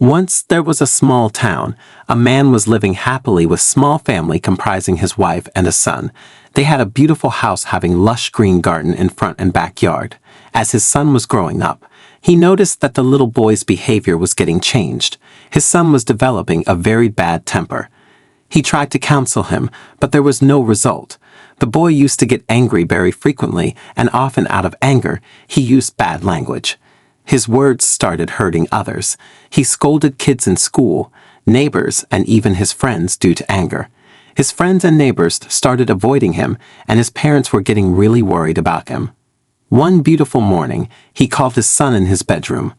Once there was a small town. A man was living happily with small family comprising his wife and a son. They had a beautiful house having lush green garden in front and backyard. As his son was growing up, he noticed that the little boy's behavior was getting changed. His son was developing a very bad temper. He tried to counsel him, but there was no result. The boy used to get angry very frequently, and often out of anger, he used bad language. His words started hurting others. He scolded kids in school, neighbors, and even his friends due to anger. His friends and neighbors started avoiding him, and his parents were getting really worried about him. One beautiful morning, he called his son in his bedroom.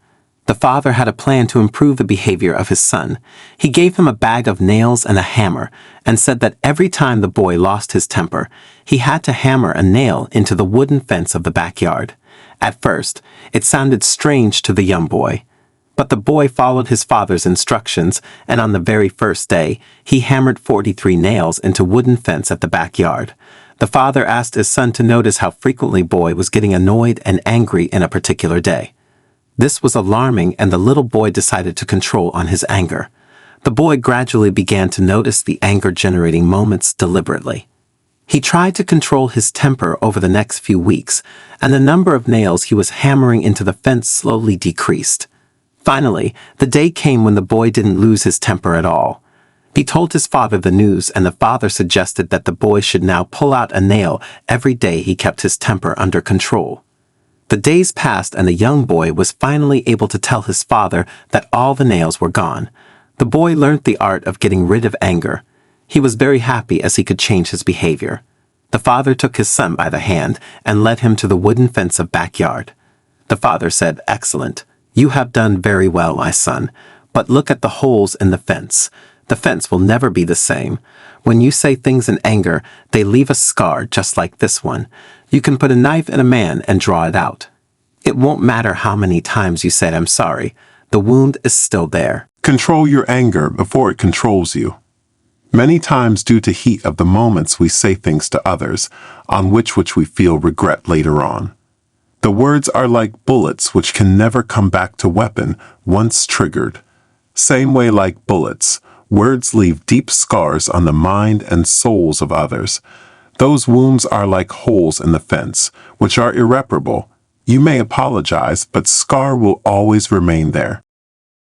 The father had a plan to improve the behavior of his son. He gave him a bag of nails and a hammer, and said that every time the boy lost his temper, he had to hammer a nail into the wooden fence of the backyard. At first, it sounded strange to the young boy. But the boy followed his father's instructions, and on the very first day, he hammered 43 nails into wooden fence at the backyard. The father asked his son to notice how frequently boy was getting annoyed and angry in a particular day. This was alarming, and the little boy decided to control on his anger. The boy gradually began to notice the anger-generating moments deliberately. He tried to control his temper over the next few weeks, and the number of nails he was hammering into the fence slowly decreased. Finally, the day came when the boy didn't lose his temper at all. He told his father the news, and the father suggested that the boy should now pull out a nail every day he kept his temper under control. The days passed, and the young boy was finally able to tell his father that all the nails were gone. The boy learned the art of getting rid of anger. He was very happy as he could change his behavior. The father took his son by the hand and led him to the wooden fence of backyard. The father said, "Excellent. You have done very well, my son. But look at the holes in the fence. The fence will never be the same. When you say things in anger, they leave a scar just like this one. You can put a knife in a man and draw it out. It won't matter how many times you said I'm sorry. The wound is still there." Control your anger before it controls you. Many times, due to heat of the moments, we say things to others on which we feel regret later on. The words are like bullets which can never come back to weapon once triggered. Same way like bullets, words leave deep scars on the mind and souls of others. Those wounds are like holes in the fence, which are irreparable. You may apologize, but scar will always remain there.